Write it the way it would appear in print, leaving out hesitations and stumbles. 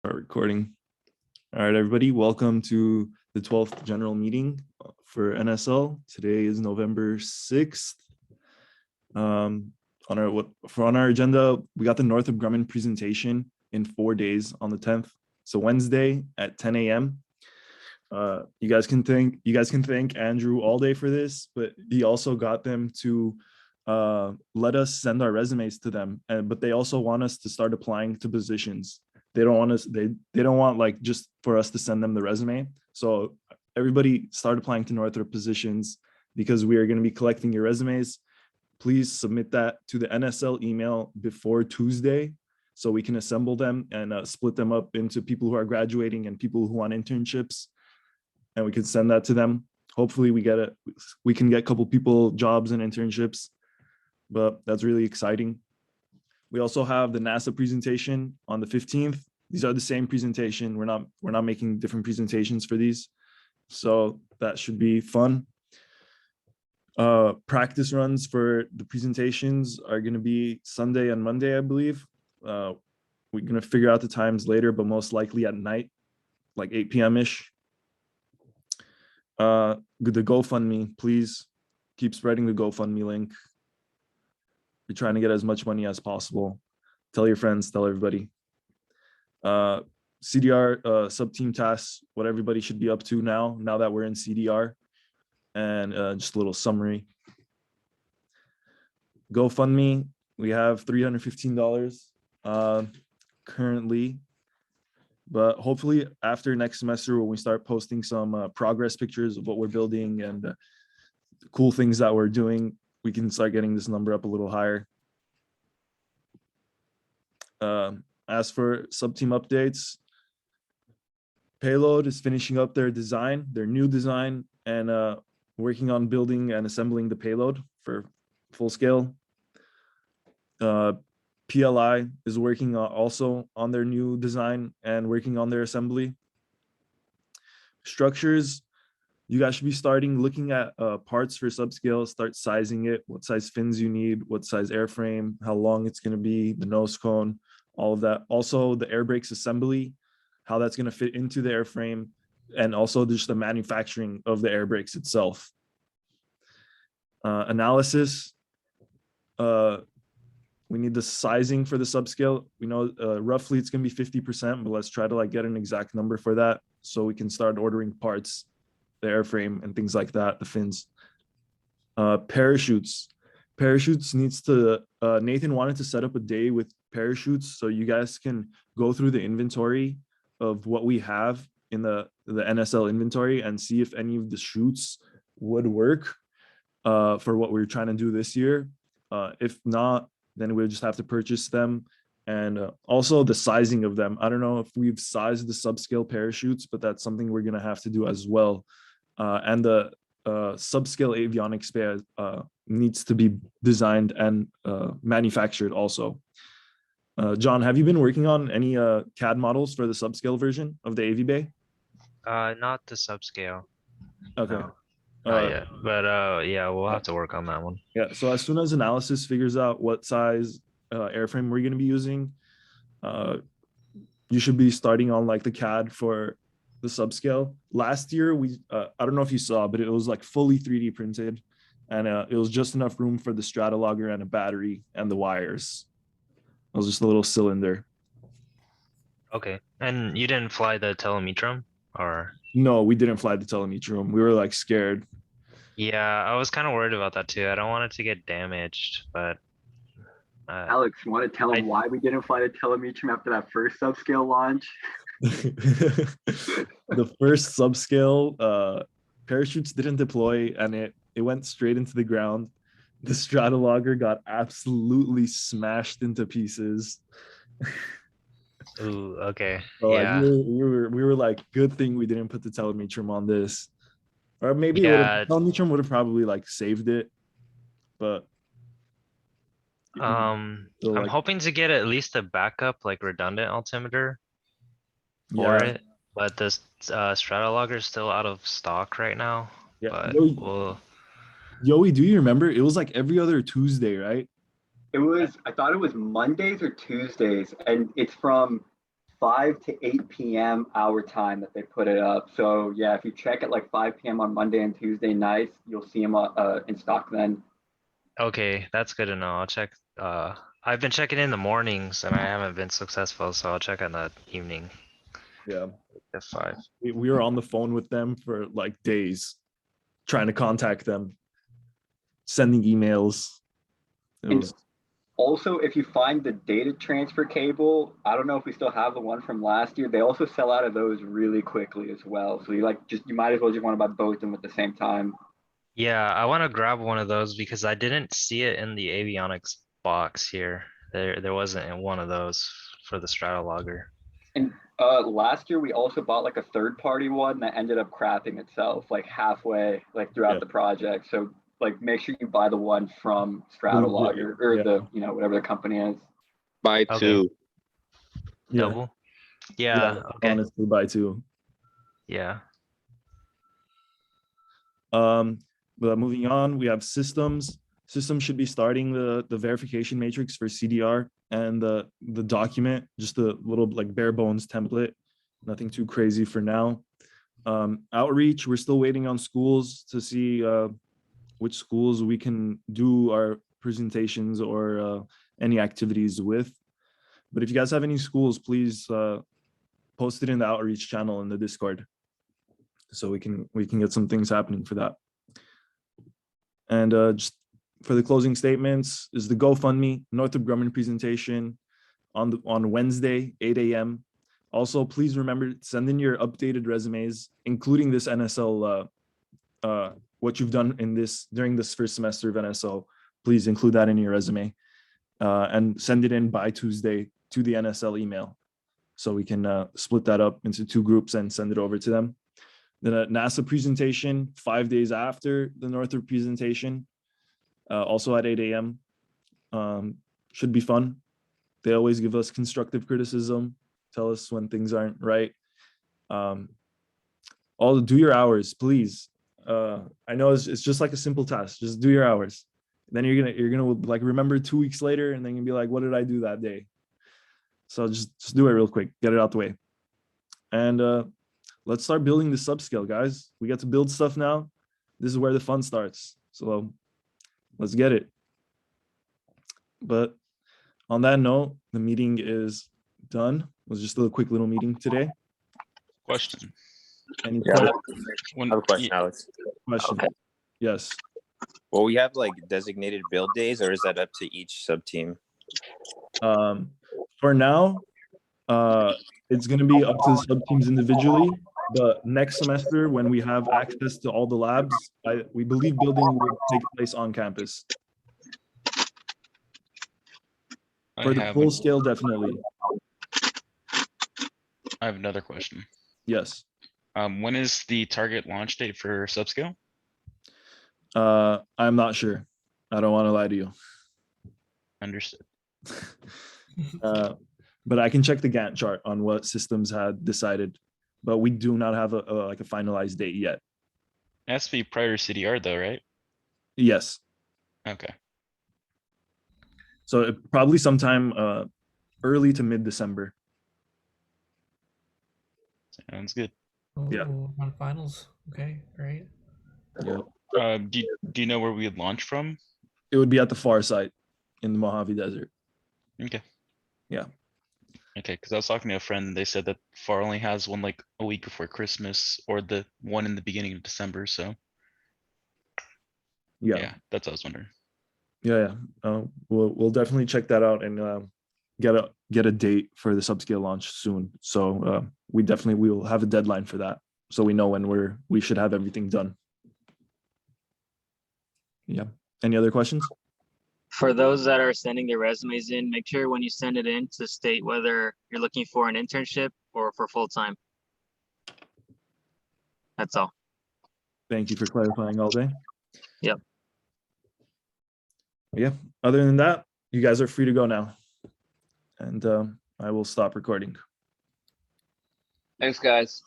Start recording. All right, everybody, welcome to the 12th general meeting for NSL. Today is November 6th. On our agenda, we got the Northrop Grumman presentation in 4 days on the 10th. So Wednesday at 10 a.m. You guys can thank Andrew all day for this, but he also got them to let us send our resumes to them, but they also want us to start applying to positions. They don't want us, they don't want like just for us to send them the resume. So everybody start applying to Northrop positions because we are going to be collecting your resumes. Please submit that to the NSL email before Tuesday so we can assemble them and split them up into people who are graduating and people who want internships, and we can send that to them. Hopefully we can get a couple people jobs and internships, but that's really exciting. We also have the NASA presentation on the 15th. These are the same presentation. We're not making different presentations for these. So that should be fun. Practice runs for the presentations are going to be Sunday and Monday, I believe. We're going to figure out the times later, but most likely at night, like 8 p.m.-ish. The GoFundMe, please keep spreading the GoFundMe link. We're trying to get as much money as possible. Tell your friends, tell everybody. CDR, sub-team tasks, what everybody should be up to now that we're in CDR, and just a little summary. GoFundMe, we have $315 currently, but hopefully after next semester when we start posting some progress pictures of what we're building and cool things that we're doing, we can start getting this number up a little higher. As for Subteam Updates, Payload is finishing up their new design, and working on building and assembling the payload for full scale. PLI is working also on their new design and working on their assembly. Structures, you guys should be starting looking at parts for subscale, start sizing it, what size fins you need, what size airframe, how long it's going to be, the nose cone, all of that. Also the air brakes assembly, how that's going to fit into the airframe, and also just the manufacturing of the air brakes itself. Analysis, we need the sizing for the subscale. We know roughly it's going to be 50%, but let's try to like get an exact number for that so we can start ordering parts, the airframe and things like that, the fins. Parachutes needs to, Nathan wanted to set up a day with parachutes so you guys can go through the inventory of what we have in the NSL inventory and see if any of the chutes would work for what we're trying to do this year. If not, then we'll just have to purchase them. And also the sizing of them. I don't know if we've sized the subscale parachutes, but that's something we're gonna have to do as well. And the subscale avionics bay needs to be designed and manufactured also. John, have you been working on any CAD models for the subscale version of the AV bay? Not the subscale. Okay. No, not yet. But yeah, we'll have to work on that one. Yeah. So as soon as analysis figures out what size airframe we're going to be using, you should be starting on like the CAD for the subscale. Last year, I don't know if you saw, but it was like fully 3D printed, and it was just enough room for the stratologger and a battery and the wires. It was just a little cylinder. Okay. And you didn't fly the telemetrum, or? No, we didn't fly the telemetrum. We were like scared. Yeah, I was kind of worried about that too. I don't want it to get damaged, but Alex, you want to tell him why we didn't fly the telemetrum after that first subscale launch? The first subscale parachutes didn't deploy, and it went straight into the ground. The stratologger got absolutely smashed into pieces. Ooh, okay. So yeah. Like we were like, good thing we didn't put the telemetrum on this, or maybe Yeah. telemetrum would have probably like saved it, but I'm hoping to get at least a backup like redundant altimeter for it, but this stratologger is still out of stock right now. Yeah. But Yoey, do you remember? It was like every other Tuesday, right? I thought it was Mondays or Tuesdays, and it's from 5 to 8 p.m. our time that they put it up. So yeah, if you check at like 5 p.m. on Monday and Tuesday nights, you'll see them in stock then. Okay, that's good to know. I'll check. I've been checking in the mornings and I haven't been successful, so I'll check in the evening Yeah, at 5. we were on the phone with them for like days, trying to contact them, sending emails. It And was also, if you find the data transfer cable, I don't know if we still have the one from last year. They also sell out of those really quickly as well. So you might as well just want to buy both of them at the same time. Yeah, I want to grab one of those because I didn't see it in the avionics box here. There wasn't in one of those for the Stratologger. And last year we also bought like a third-party one that ended up crapping itself like halfway, like throughout the project. So like make sure you buy the one from Stratologger or the whatever the company is. Buy Okay. two. Double. Yeah. Okay. honestly buy two. Yeah. But moving on, we have systems. Systems should be starting the verification matrix for CDR and the document, just a little like bare bones template, nothing too crazy for now. Outreach, we're still waiting on schools to see which schools we can do our presentations or any activities with. But if you guys have any schools, please post it in the outreach channel in the Discord, so we can get some things happening for that. And just for the closing statements is the GoFundMe Northrop Grumman presentation on Wednesday, 8 a.m. Also, please remember to send in your updated resumes, including this NSL, what you've done during this first semester of NSL. Please include that in your resume and send it in by Tuesday to the NSL email, so we can split that up into 2 groups and send it over to them. Then a NASA presentation 5 days after the Northrop presentation, also at 8 a.m. Should be fun. They always give us constructive criticism, tell us when things aren't right. All do your hours, please. I know it's just like a simple task. Just do your hours. Then you're gonna like remember 2 weeks later, and then you'll be like, what did I do that day? So just do it real quick, get it out the way. And let's start building the subscale, guys. We get to build stuff now. This is where the fun starts. So let's get it. But on that note, the meeting is done. It was just a quick little meeting today. Question. Any Yeah, I When, have a question, Alex. question? Okay. Yes. Will we have like designated build days, or is that up to each sub team? For now, it's going to be up to the sub teams individually. But next semester, when we have access to all the labs, we believe building will take place on campus. For the full scale, definitely. I have another question. Yes. When is the target launch date for subscale? I'm not sure. I don't want to lie to you. Understood. But I can check the Gantt chart on what systems had decided, but we do not have a finalized date yet. It has to be prior to CDR though, right? Yes. Okay. So probably sometime early to mid-December. Sounds good. Yeah. On finals. Okay, great. Yeah. Do you know where we would launch from? It would be at the far site in the Mojave Desert. Okay. Yeah. Okay, because I was talking to a friend and they said that FAR only has one like a week before Christmas or the one in the beginning of December. So Yeah. That's what I was wondering. Yeah. We'll definitely check that out and get a date for the subscale launch soon. So we will have a deadline for that, so we know when we should have everything done. Yeah. Any other questions? For those that are sending their resumes in, make sure when you send it in to state whether you're looking for an internship or for full-time. That's all. Thank you for clarifying, all day. Yep. Yeah. Other than that, you guys are free to go now. And I will stop recording. Thanks, guys.